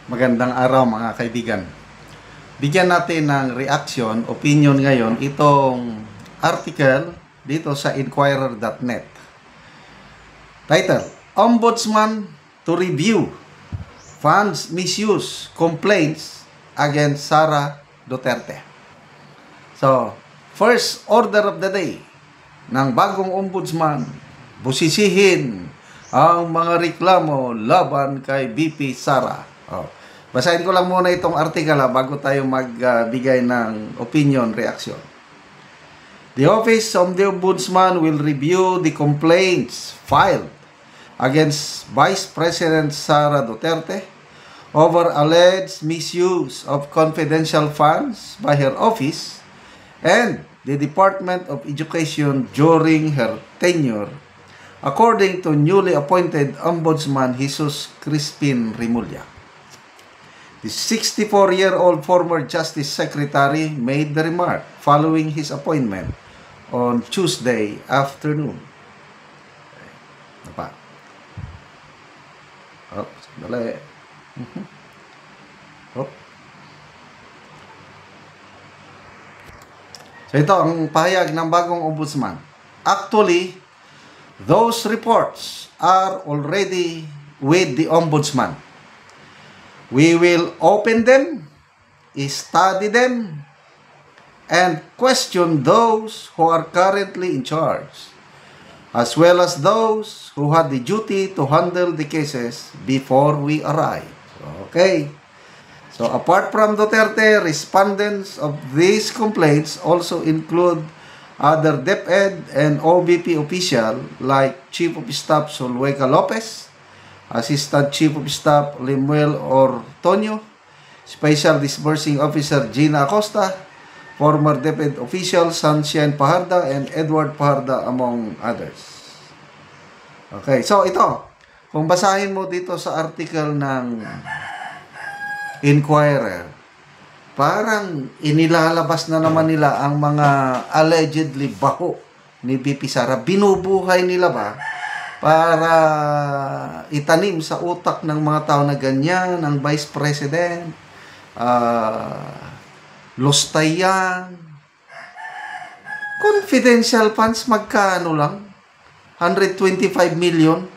Magandang araw mga kaibigan. Bigyan natin ng reaction, opinion ngayon itong article dito sa Inquirer.net. Title, Ombudsman to review funds misuse complaints against Sara Duterte. So, first order of the day ng bagong ombudsman, busisihin ang mga reklamo laban kay VP Sara. Basahin ko lang muna itong article bago tayo magbigay ng opinion, reaction. The Office of the Ombudsman will review the complaints filed against Vice President Sara Duterte over alleged misuse of confidential funds by her office and the Department of Education during her tenure, according to newly appointed Ombudsman Jesus Crispin Remulla. The 64-year-old former Justice Secretary made the remark following his appointment on Tuesday afternoon. Dali. So ito ang pahayag ng bagong ombudsman. Actually, those reports are already with the ombudsman. We will open them, study them, and question those who are currently in charge, as well as those who had the duty to handle the cases before we arrive. Okay. So apart from Duterte, respondents of these complaints also include other DepEd and OBP officials like Chief of Staff Zulueta Lopez, Assistant Chief of Staff Lemuel Ortonio, Special Disbursing Officer Gina Acosta, former DepEd official Sunshine Paharda, and Edward Paharda, among others. Okay, so ito, kung basahin mo dito sa article ng Inquirer, parang inilalabas na naman nila ang mga allegedly baho ni VP Sara. Binubuhay nila ba para itanim sa utak ng mga tao na ganyan, ng Vice President, lustay yan. Confidential funds, magkano lang? 125 million.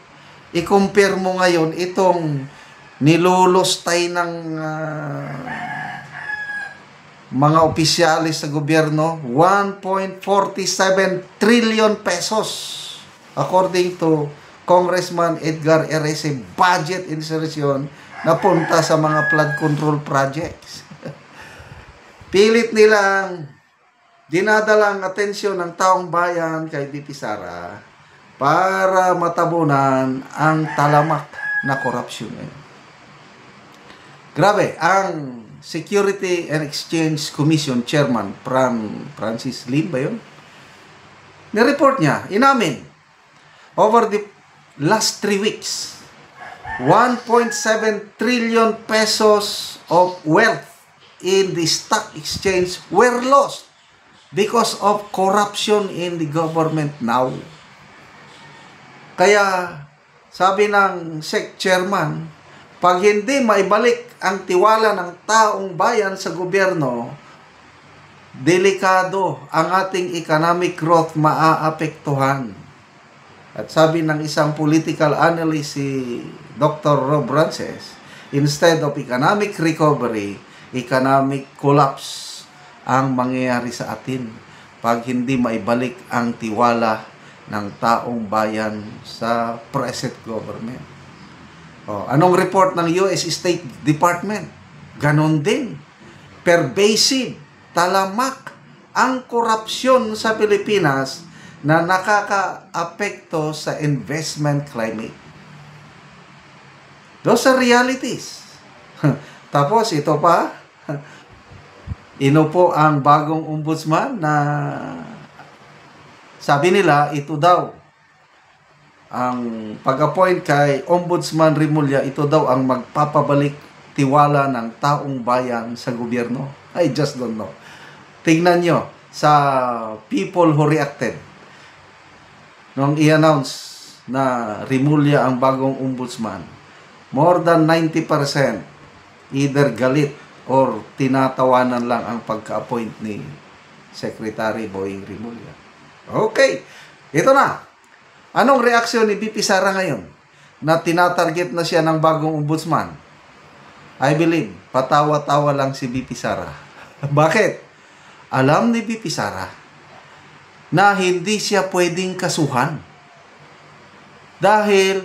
I-compare mo ngayon itong nilulustay ng mga opisyalis sa gobyerno, 1.47 trillion pesos. According to Congressman Edgar Erese, budget insertion na punta sa mga flood control projects. Pilit nilang dinadalang atensyon ng taong bayan kay VP Sara para matabunan ang talamak na korupsyon. Grabe, ang Security and Exchange Commission Chairman Francis Lim ba yun? Nireport niya, inamin, over the last 3 weeks, 1.7 trillion pesos of wealth in the stock exchange were lost because of corruption in the government now. Kaya, sabi ng SEC chairman, pag hindi maibalik ang tiwala ng taong bayan sa gobyerno, delikado ang ating economic growth, maaapektuhan. At sabi ng isang political analyst, si Dr. Rob Rances, instead of economic recovery, economic collapse ang mangyayari sa atin pag hindi maibalik ang tiwala ng taong bayan sa present government. Anong report ng US State Department? Ganon din. Pervasive, talamak ang korupsyon sa Pilipinas na nakaka-apekto sa investment climate. Those are realities. Tapos ito pa, inupo ang bagong ombudsman na sabi nila ito daw ang pag-appoint kay Ombudsman Remulla, ito daw ang magpapabalik tiwala ng taong bayan sa gobyerno. I just don't know. Tingnan nyo sa people who reacted nung i-announce na Remulla ang bagong ombudsman. More than 90% either galit or tinatawanan lang ang pagka-appoint ni Secretary Boying Rimulya. Okay, ito na. Anong reaksyon ni VP Sara ngayon na tinatarget na siya ng bagong ombudsman? I believe, patawa-tawa lang si VP Sara. Bakit? Alam ni VP Sara na hindi siya pwedeng kasuhan dahil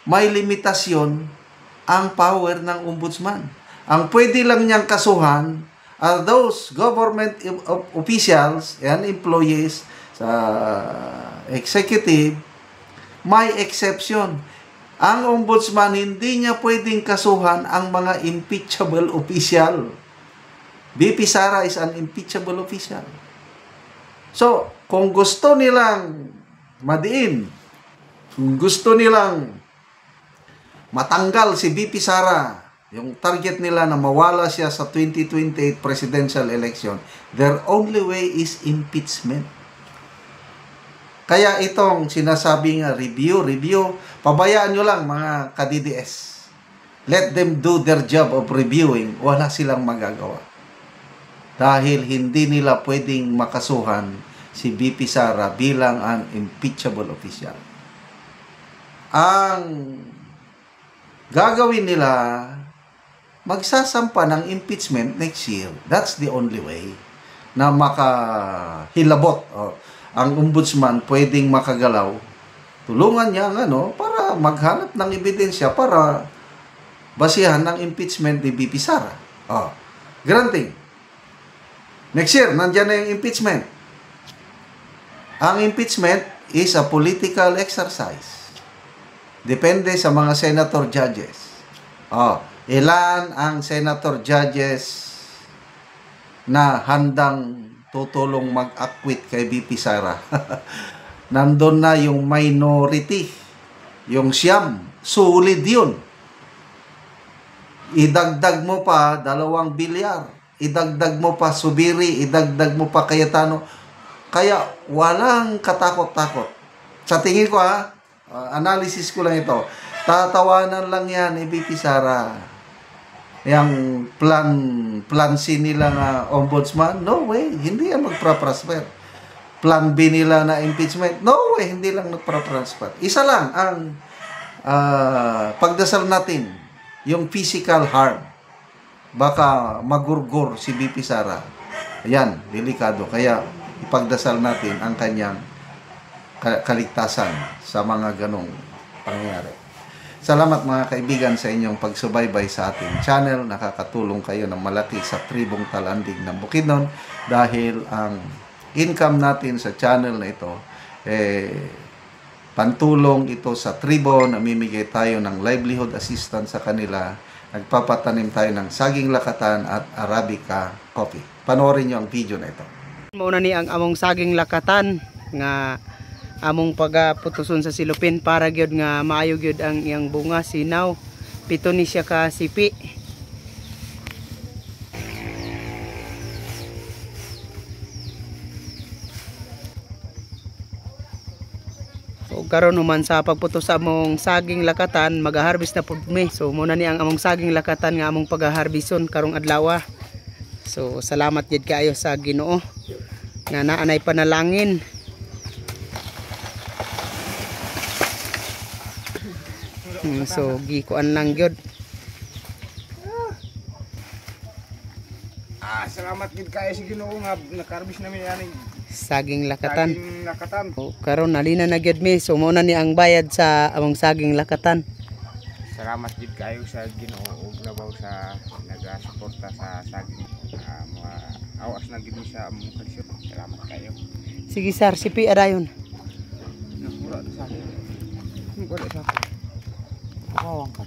may limitasyon ang power ng ombudsman. Ang pwede lang niyang kasuhan are those government officials and employees sa executive. May exception. Ang ombudsman hindi niya pwedeng kasuhan ang mga impeachable official. VP Sara is an impeachable official. So, kung gusto nilang madiin, kung gusto nilang matanggal si VP Sara, yung target nila na mawala siya sa 2028 presidential election, their only way is impeachment. Kaya itong sinasabi nga review, pabayaan nyo lang mga ka-DDS. Let them do their job of reviewing. Wala silang magagawa. Dahil hindi nila pwedeng makasuhan si VP Sara bilang ang impeachable official. Ang gagawin nila, magsasampa ng impeachment next year. That's the only way na makahilabot. Ang ombudsman pwedeng makagalaw. Tulungan niya para maghanap ng ebidensya para basihan ng impeachment ni VP Sara. Granting. Next year, nandiyan na yung impeachment. Ang impeachment is a political exercise. Depende sa mga senator judges. Ilan ang senator judges na handang tutulong mag-acquit kay VP Sara? Nandun na yung minority. Yung siyam. Solid yun. Idagdag mo pa 2 bilyar. Idagdag mo pa Subiri. Idagdag mo pa Cayetano. Kaya walang katakot-takot. Sa tingin ko analysis ko lang ito. Tatawanan lang yan ni VP Sara. Yung plan C nila na ombudsman, no way, hindi yan magpa-prosper. Plan B nila na impeachment, no way, hindi lang magpa-prosper. Isa lang ang pagdasal natin, yung physical harm. Baka magurgur si VP Sara. Ayan, delikado. Kaya ipagdasal natin ang kanyang kaligtasan sa mga ganong pangyayari. Salamat mga kaibigan sa inyong pagsubaybay sa ating channel. Nakakatulong kayo ng malaki sa tribong Talandig ng Bukidnon dahil ang income natin sa channel na ito pantulong ito sa tribo. Namimigay tayo ng livelihood assistance sa kanila. Nagpapatanim tayo ng saging lakatan at Arabica coffee. Panoorin nyo ang video na ito. Mauna ni ang among saging lakatan nga among pagaputuson sa silupin para gyud nga maayo gyud ang iyang bunga sinaw. Pito ni siya ka sipi. So karon human sa pagputos sa among saging lakatan, mag-harvest na pud mi. So muna ni ang among saging lakatan nga among pag-harbison karong adlaw. So salamat gyud kaayo sa Ginoo nga naanay panalangin. So gikuan lang gyud. Salamat gid kay si Ginoo nga nakarbis namin ani Saging lakatan. saging lakatan. Karon nalina na gyud mi. So mo na ni ang bayad sa among saging lakatan. Salamat gid kayo sa Ginoo ug labaw sa nagasuporta sa saging mga awas na gid mi sa among kalsyon. Salamat kayo. Sige sir, sipi adayon. Nakura sa akin. Wala sa akin. Kawang ka.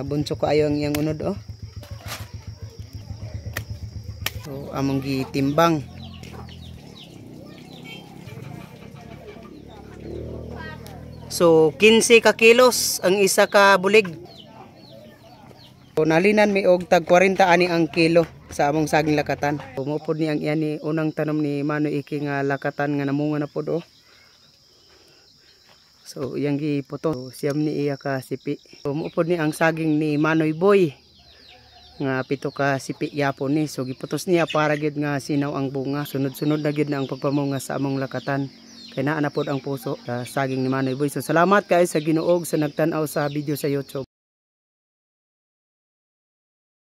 Bunso ko ayo ang iyang unod So among gitimbang. So 15 ka kilos ang isa ka bulig. So nalinan mi og tag 40 ani ang kilo sa among saging lakatan. Umupod ni ang iyan ni unang tanom ni Manoy Iki nga lakatan nga namunga na pod. So iyang giputo. So, siyam ni iya ka sipi. Umupod ni ang saging ni Manoy Boy nga 7 ka sipi yapon ni. So giputos niya para gid nga sinaw ang bunga. Sunod-sunod na gid na ang pagpamunga sa among lakatan. Kay naa na pod ang puso sa saging ni Manoy Boy. So salamat kayo sa Ginoo sa nagtan-aw sa video sa YouTube.